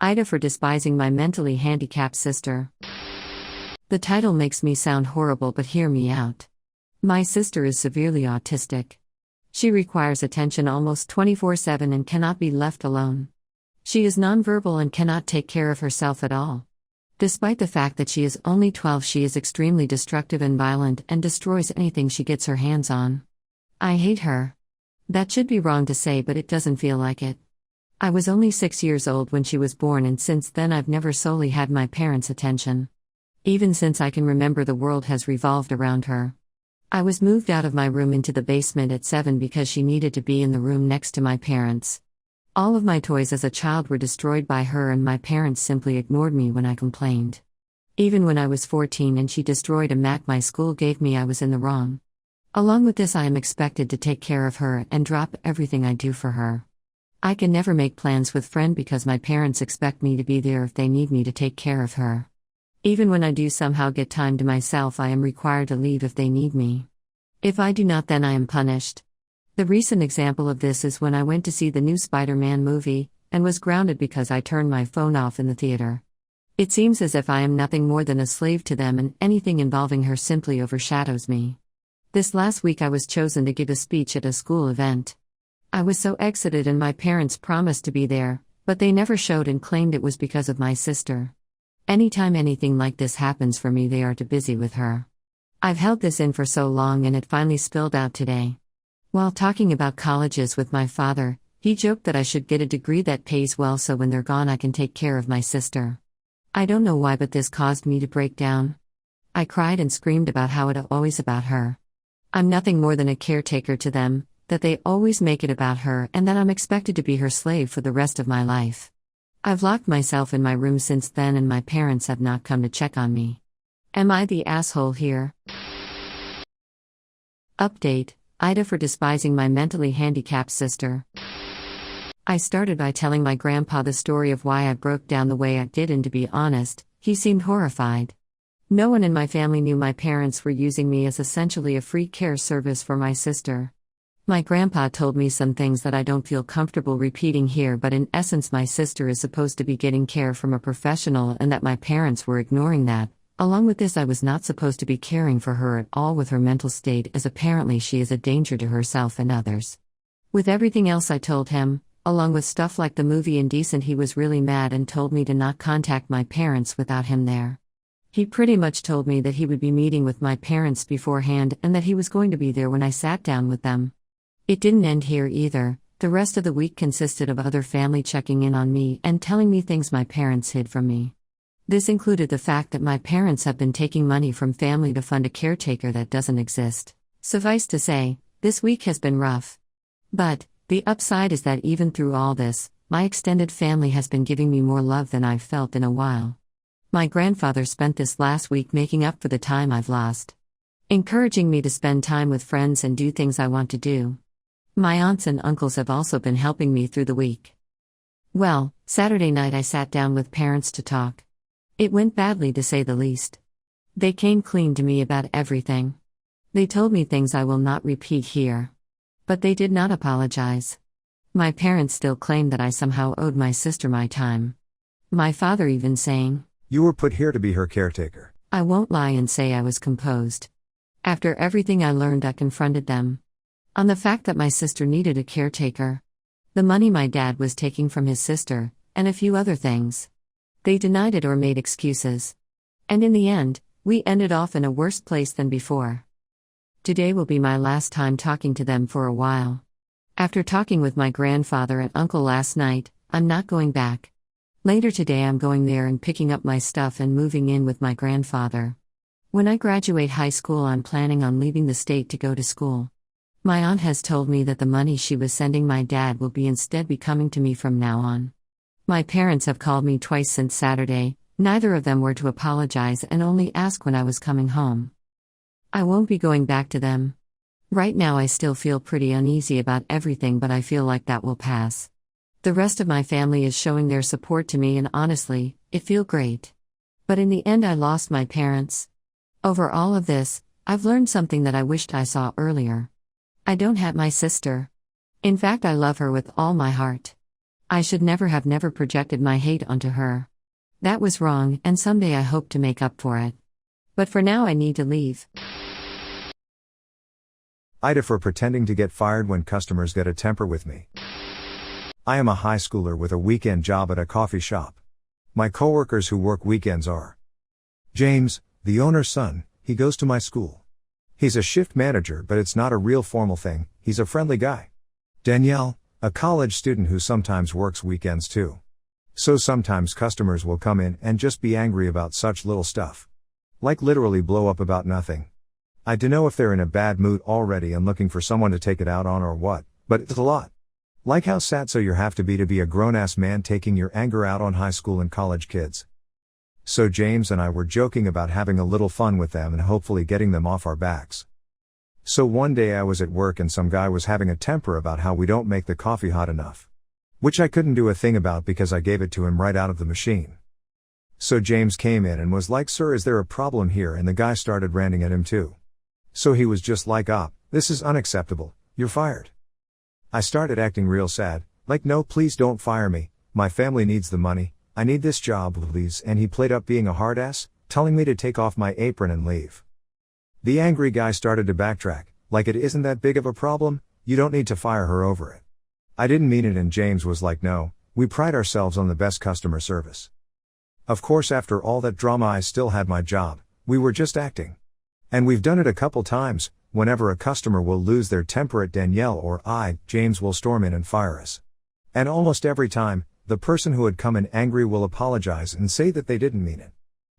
AITA for despising my mentally handicapped sister. The title makes me sound horrible, but hear me out. My sister is severely autistic. She requires attention almost 24/7 and cannot be left alone. She is nonverbal and cannot take care of herself at all. Despite the fact that she is only 12, she is extremely destructive and violent and destroys anything she gets her hands on. I hate her. That should be wrong to say, but it doesn't feel like it. I was only 6 years old when she was born, and since then I've never solely had my parents' attention. Even since I can remember, the world has revolved around her. I was moved out of my room into the basement at 7 because she needed to be in the room next to my parents. All of my toys as a child were destroyed by her, and my parents simply ignored me when I complained. Even when I was 14 and she destroyed a Mac my school gave me, I was in the wrong. Along with this, I am expected to take care of her and drop everything I do for her. I can never make plans with friend because my parents expect me to be there if they need me to take care of her. Even when I do somehow get time to myself, I am required to leave if they need me. If I do not, then I am punished. The recent example of this is when I went to see the new Spider-Man movie, and was grounded because I turned my phone off in the theater. It seems as if I am nothing more than a slave to them, and anything involving her simply overshadows me. This last week I was chosen to give a speech at a school event. I was so excited, and my parents promised to be there, but they never showed and claimed it was because of my sister. Anytime anything like this happens for me, they are too busy with her. I've held this in for so long, and it finally spilled out today. While talking about colleges with my father, he joked that I should get a degree that pays well so when they're gone I can take care of my sister. I don't know why, but this caused me to break down. I cried and screamed about how it's always about her. I'm nothing more than a caretaker to them, that they always make it about her, and that I'm expected to be her slave for the rest of my life. I've locked myself in my room since then, and my parents have not come to check on me. Am I the asshole here? Update: AITA for despising my mentally handicapped sister. I started by telling my grandpa the story of why I broke down the way I did, and to be honest, he seemed horrified. No one in my family knew my parents were using me as essentially a free care service for my sister. My grandpa told me some things that I don't feel comfortable repeating here, but in essence my sister is supposed to be getting care from a professional, and that my parents were ignoring that. Along with this, I was not supposed to be caring for her at all with her mental state, as apparently she is a danger to herself and others. With everything else I told him, along with stuff like the movie Indecent, he was really mad and told me to not contact my parents without him there. He pretty much told me that he would be meeting with my parents beforehand and that he was going to be there when I sat down with them. It didn't end here either. The rest of the week consisted of other family checking in on me and telling me things my parents hid from me. This included the fact that my parents have been taking money from family to fund a caretaker that doesn't exist. Suffice to say, this week has been rough. But the upside is that even through all this, my extended family has been giving me more love than I've felt in a while. My grandfather spent this last week making up for the time I've lost, encouraging me to spend time with friends and do things I want to do. My aunts and uncles have also been helping me through the week. Well, Saturday night I sat down with parents to talk. It went badly, to say the least. They came clean to me about everything. They told me things I will not repeat here. But they did not apologize. My parents still claim that I somehow owed my sister my time. My father even saying, "You were put here to be her caretaker." I won't lie and say I was composed. After everything I learned, I confronted them on the fact that my sister needed a caretaker, the money my dad was taking from his sister, and a few other things. They denied it or made excuses. And in the end, we ended off in a worse place than before. Today will be my last time talking to them for a while. After talking with my grandfather and uncle last night, I'm not going back. Later today I'm going there and picking up my stuff and moving in with my grandfather. When I graduate high school, I'm planning on leaving the state to go to school. My aunt has told me that the money she was sending my dad will instead be coming to me from now on. My parents have called me twice since Saturday. Neither of them were to apologize and only ask when I was coming home. I won't be going back to them. Right now I still feel pretty uneasy about everything, but I feel like that will pass. The rest of my family is showing their support to me, and honestly, it feels great. But in the end I lost my parents. Over all of this, I've learned something that I wished I saw earlier. I don't have my sister. In fact, I love her with all my heart. I should never projected my hate onto her. That was wrong, and someday I hope to make up for it. But for now I need to leave. AITA for pretending to get fired when customers get a temper with me. I am a high schooler with a weekend job at a coffee shop. My coworkers who work weekends are James, the owner's son, he goes to my school. He's a shift manager, but it's not a real formal thing, he's a friendly guy. Danielle, a college student who sometimes works weekends too. So sometimes customers will come in and just be angry about such little stuff. Like literally blow up about nothing. I dunno if they're in a bad mood already and looking for someone to take it out on or what, but it's a lot. Like how sad so you have to be a grown-ass man taking your anger out on high school and college kids. So James and I were joking about having a little fun with them and hopefully getting them off our backs. So one day I was at work and some guy was having a temper about how we don't make the coffee hot enough. Which I couldn't do a thing about because I gave it to him right out of the machine. So James came in and was like, "Sir, is there a problem here?" And the guy started ranting at him too. So he was just like, "This is unacceptable, you're fired." I started acting real sad, like, "No, please don't fire me, my family needs the money, I need this job please," and he played up being a hard ass, telling me to take off my apron and leave. The angry guy started to backtrack, like it isn't that big of a problem, you don't need to fire her over it. I didn't mean it, and James was like, "No, we pride ourselves on the best customer service." Of course after all that drama I still had my job, we were just acting. And we've done it a couple times, whenever a customer will lose their temper at Danielle or James will storm in and fire us. And almost every time, the person who had come in angry will apologize and say that they didn't mean it.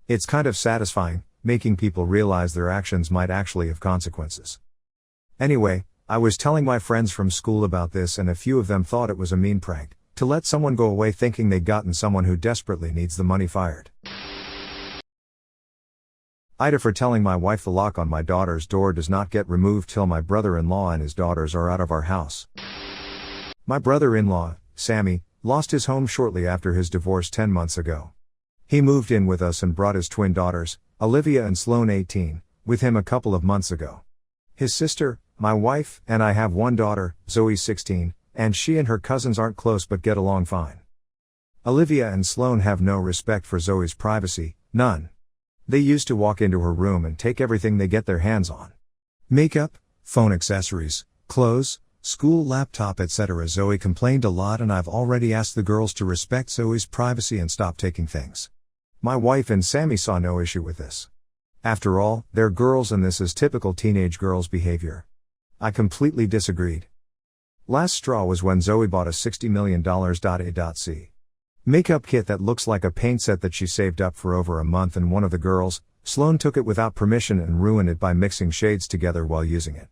It's kind of satisfying, making people realize their actions might actually have consequences. Anyway, I was telling my friends from school about this and a few of them thought it was a mean prank, to let someone go away thinking they'd gotten someone who desperately needs the money fired. AITA for telling my wife the lock on my daughter's door does not get removed till my brother-in-law and his daughters are out of our house. My brother-in-law, Sammy, lost his home shortly after his divorce 10 months ago. He moved in with us and brought his twin daughters, Olivia and Sloane 18, with him a couple of months ago. His sister, my wife, and I have one daughter, Zoe 16, and she and her cousins aren't close but get along fine. Olivia and Sloane have no respect for Zoe's privacy, none. They used to walk into her room and take everything they get their hands on. Makeup, phone accessories, clothes, school laptop etc. Zoe complained a lot and I've already asked the girls to respect Zoe's privacy and stop taking things. My wife and Sammy saw no issue with this. After all, they're girls and this is typical teenage girls behavior. I completely disagreed. Last straw was when Zoe bought a $60 million AITA makeup kit that looks like a paint set that she saved up for over a month, and one of the girls, Sloane, took it without permission and ruined it by mixing shades together while using it.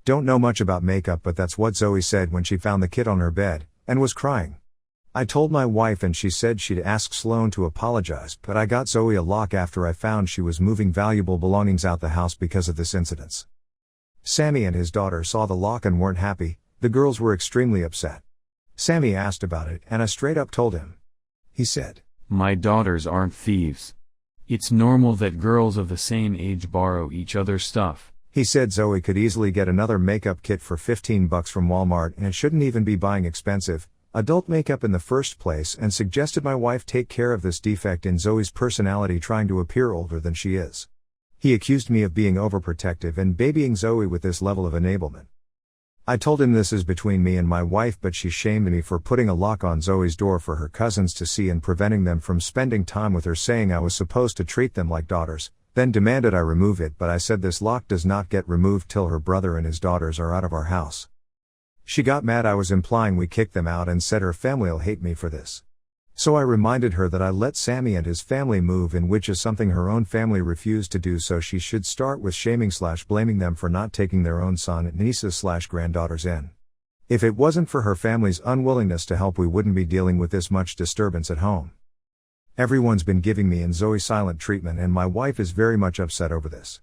Don't know much about makeup, but that's what Zoe said when she found the kit on her bed, and was crying. I told my wife and she said she'd ask Sloane to apologize, but I got Zoe a lock after I found she was moving valuable belongings out the house because of this incident. Sammy and his daughter saw the lock and weren't happy, the girls were extremely upset. Sammy asked about it and I straight up told him. He said, "My daughters aren't thieves. It's normal that girls of the same age borrow each other's stuff." He said Zoe could easily get another makeup kit for $15 from Walmart and it shouldn't even be buying expensive adult makeup in the first place, and suggested my wife take care of this defect in Zoe's personality, trying to appear older than she is. He accused me of being overprotective and babying Zoe with this level of enablement. I told him this is between me and my wife, but she shamed me for putting a lock on Zoe's door for her cousins to see and preventing them from spending time with her, saying I was supposed to treat them like daughters, then demanded I remove it, but I said this lock does not get removed till her brother and his daughters are out of our house. She got mad I was implying we kicked them out and said her family'll hate me for this. So I reminded her that I let Sammy and his family move in, which is something her own family refused to do, so she should start with shaming/blaming them for not taking their own son, nieces/granddaughters in. If it wasn't for her family's unwillingness to help, we wouldn't be dealing with this much disturbance at home. Everyone's been giving me and Zoe silent treatment and my wife is very much upset over this.